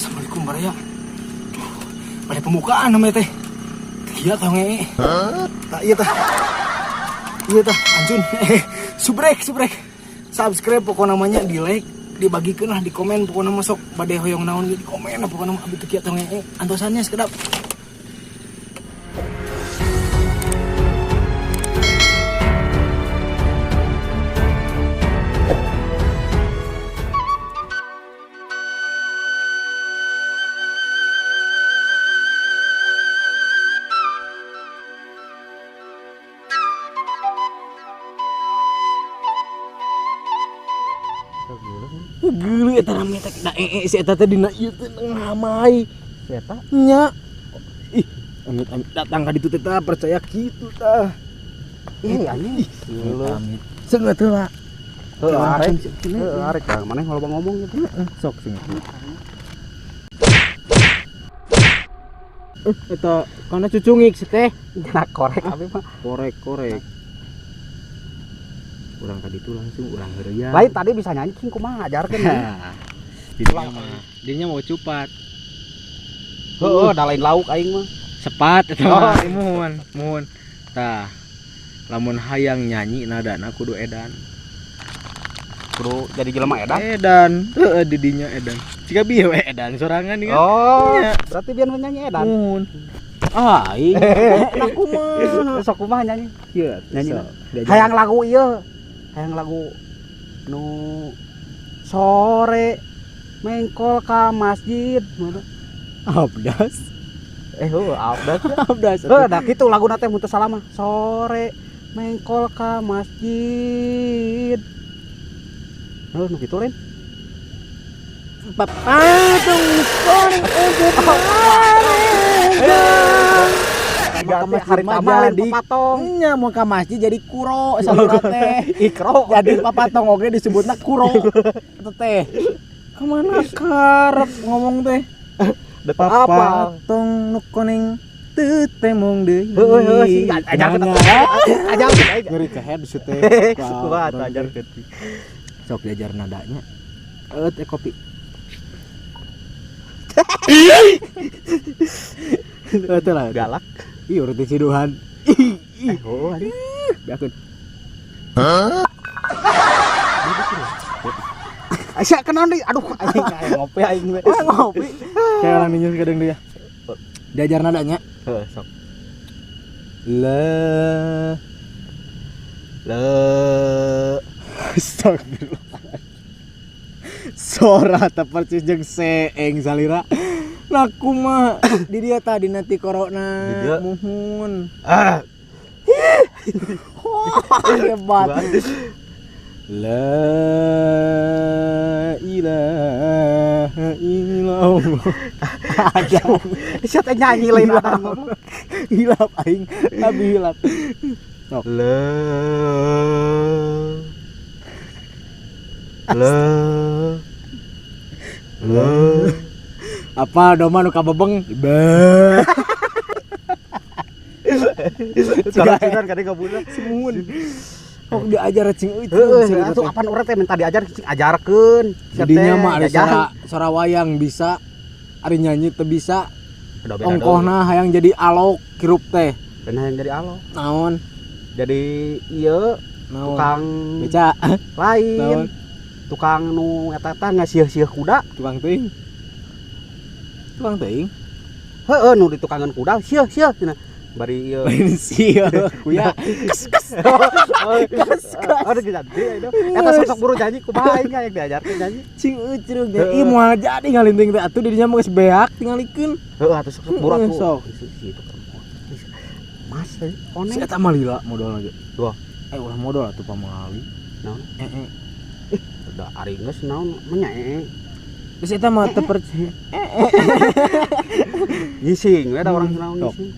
Assalamualaikum Baraya. Pada pembukaan namanya teh. Iya tah nge. Tak iya tah. Iya tah anjun. Subrek. Subscribe pokok namanya, di like, dibagikan lah, di komen pokok nama sok bade hoyong naon di komen pokok nama abdi teu kieu tah nge. Antosannya sekedap. Geuleuh eta rame teh da si eta teh dina ieu teh ngamai. Si eta nya. Ih, amit datang ka ditu teh percaya kitu tah. Ih anjing. Amit. Seungeut heula. Arek ka maneh loba ngomong gitu. Sok seungeut. Eta kana cucungik teh. Nah, korek abi mah. Korek. Urang tadi itu langsung urang heureuyang. Lain tadi bisa nyanyi cing kumaha ngajarkeun. Dinya mau cupat. Heueuh, da lain lauk aing mah. Sepat eta mah muhun. Tah. Lamun hayang nyanyi nadana kudu edan. Kudu jadi jelema edan. Edan. Heueuh di dinya edan. Ciga bieu we edan sorangan kan. Oh, berarti biar nyanyi edan. Muhun. Aing. Aku mah. Sok kumaha nyanyi? Ieu Nyanyi. Hayang lagu ieu. Hayang lagu nu sore mengkol ka masjid mana? Abdas. Abdas. Da kitu laguna teh mun teu salah mah. Sore mengkol ka masjid. Nu kitu lain. Papadong koning untuk Hari tamal papatong. Nya mau ka masjid jadi kuro salurat teh. Ikro. Jadi papatong oge disebutna kuro. Eta teh. Kemana karep ngomong teh? Papatong nu koning teu temong deui. Heueuh sih ajarkeun. Ajarkeun. Ngeri ka head situ teh. Kumaha ajarkeun. Sok diajar nadanya. Teh kopi. Betul lah Galak. Iya urut ciduhan. Oh anjing. Biakeun. Asa kenaon deui? Aduh anjing ngopi aing we. Ngopi. Kayak orang ninjus kadang dia. Diajar nadanya. Heeh, sok. La Astagfirullah. Sora teh percis jeung seeng salira. Laku mah di dia tadi nanti corona muhun. Hebat. La ilaha illallah. Ada. Siapa teh nyanyi lain ada ngomong. Hilap aing, abi hilap. La apa doma nu kabebeng beuh Sekarang kadang kabula semun kok diajar cing euy atuh apaan urang teh minta diajar cing ajarkeun jadinya mah ari sora wayang bisa ari nyanyi teu bisa ongkohna hayang jadi alok kirup teh bener yang jadi alok naon jadi ieu tukang beca lain tukang nu eta teh ngasieun kuda tukang teuing heueuh nu ditukangan kuda sieun cenah bari ieu sieun kuya kes ada ganti itu eta sosok buru nyanyi kumaha aing yang diajarkeun nyanyi cing eucreug teh ieu moal jadi ngalinting teh atuh di dinya mah geus beak tingalikeun heueuh atuh sosok buru atuh sok itu mas koneng si eta mah lila modal lagi tuh ulah modal atuh pamalali naon udah ari geus naon menyae geus eta mah teu percaya ngising we da urang naon ngising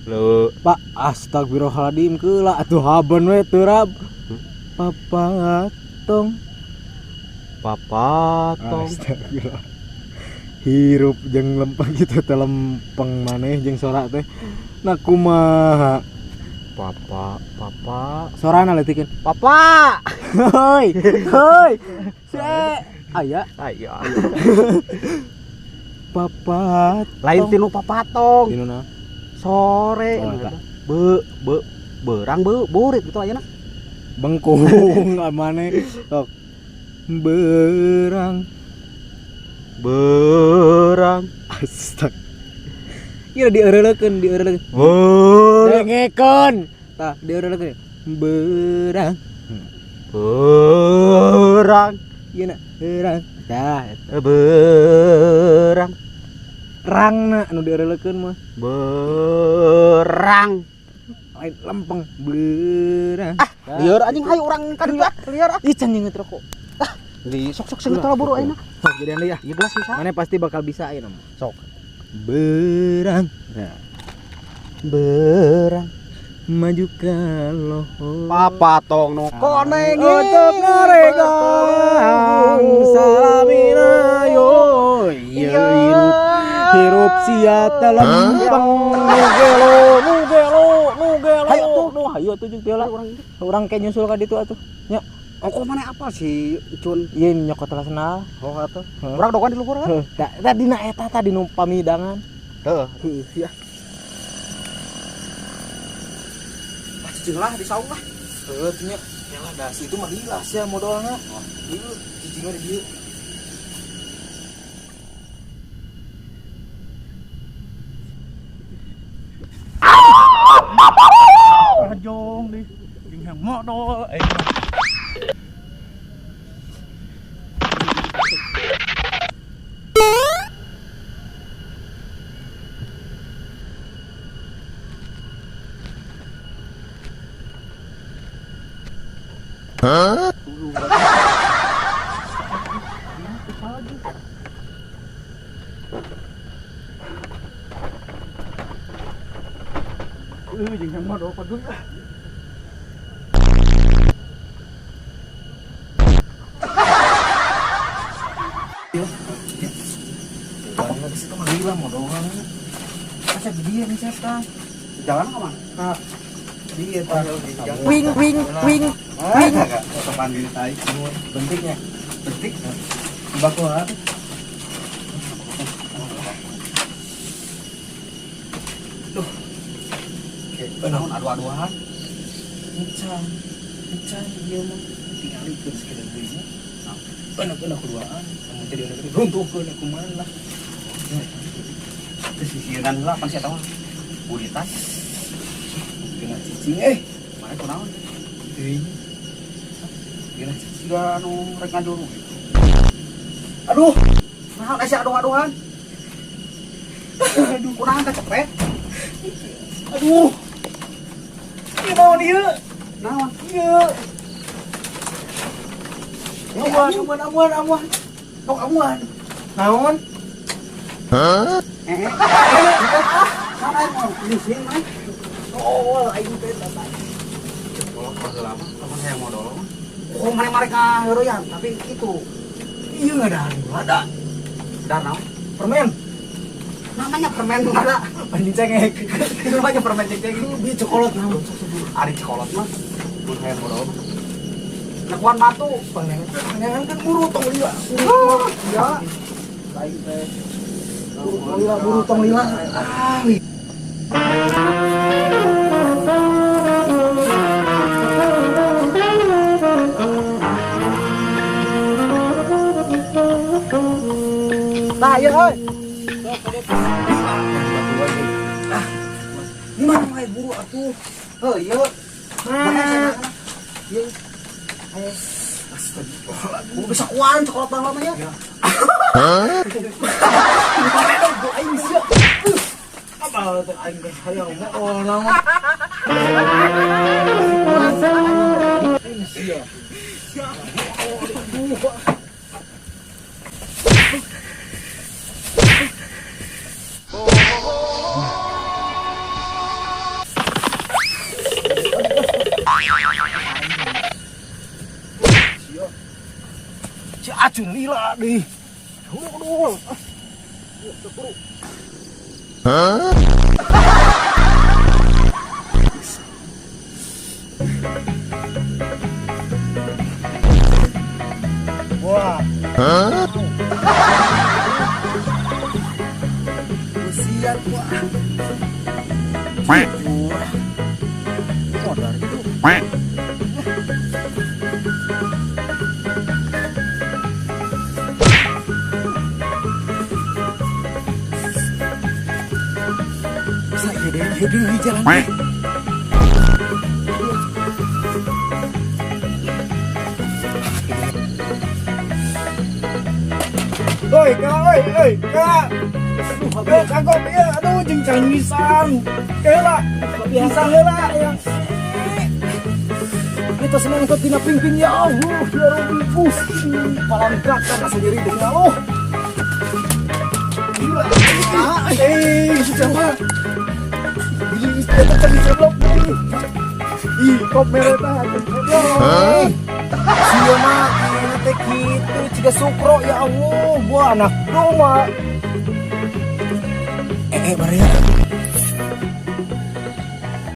lu Pak astagfirullahaladzim keula atuh haban we teu rab papatong astagfirullah hirup jeung lempeng kitu teh lempeng maneh jeung sora teh nah kumaha papa sorana leutikeun papa hoi se aya papat. Lain tinu papatong. Tinu na. Sore. Oh, eta. Berang burit gitu aja nah. Bengkung amane. Sok. Berang. Astag. Iya dieureuleukeun. Dengekeun. Tah dieureuleukeun. Berang. Ieu na, berang. Tah eta. Berang. Rangna anu dieureuleukeun mah. Berang. Lain lempeng. Berang. Lieur anjing hayu urang kan lieur ah. Ih can nyeungeut rokok. Di sok seungeut lah buru ayeuna. Sok jadian deui ya. Ieu gelas bisa. Mana pasti bakal bisa ayeuna mah. Sok. Berang. Nah. Berang. Maju kalau Papatong nu koneng untuk naregang salamina yo hirup sia telempeng nugelo Hayu tuh. hayu atuh jeung teh urang ke nyusul ka ditu atuh nya Ongko mana apa sih Cun? ieu nyokot telasna Oh atuh. Urang dogan di luhur kan? tadi na eta tadi nu pamidangan Heuh. Ya. Cicing lah di saung lah. nya lah dasi itu mah hilas ya modalna ieu cicingna di dieu Jong đi. Jeung hàng modal jeung hàng modal padul. Jangan di situ mah gila modalna masa di dia nih siapa Jalan ke mana? Kak, dia tak Wing. kapan diri tai bentiknya bentik bakwa duh Naon adu-aduan. encan dia mah tinggalikeun sekedar deui bener keduaan kamu jadi negeri runtuhkeun aku mana Kesisiran lah kan saya tahu. Buditas. kena cicing Mana kunaon? teuing kena cicing Siga anu rek ngajuru. aduh Naon aya adu-aduan? Aduh, kunaon teh cepet? aduh ini naon ieu Naon? ieu amuan Tok amuan. naon Naon aya mau lisin mah? oh aing teh tata Kalau lama, kamu saya mau dorong. Oh, mereka heroyan, tapi itu iya nggak ada danau. permen Namanya permen ada. anjing cengek Namanya permen cek-cek itu. biji cokolot naon Ari cekolot mah. Mun saya mau dorong. Nakuan batu. panjangan kan buru tong lila Ya. lain teh buru tong lila Nah, ya euy. di mana main buru atuh Heuh, ieu. Ieu. Kudu bisa kuan cekolot baheula mah ya. Mana dong gua aing sia. Apa teh aing geus hayang oh naon. Aing sia. Si acun lila deh. Aduh. Wah. Modar gitu. Iya deh jalan deh. Oi, kak. Kagok ya, aduh jengkang misang. Kela, misang kela ya. Kita senang ikut tina ping ya Allah, ya Rabbi. Palang kakak sendiri dengan Allah. Gila. Siapa? Ini istri tadi ceblok nih. Ih, kok mereka aja ceblok. Sia mah ini teh kitu ciga sukro ya Allah, gua anak rumah. Bare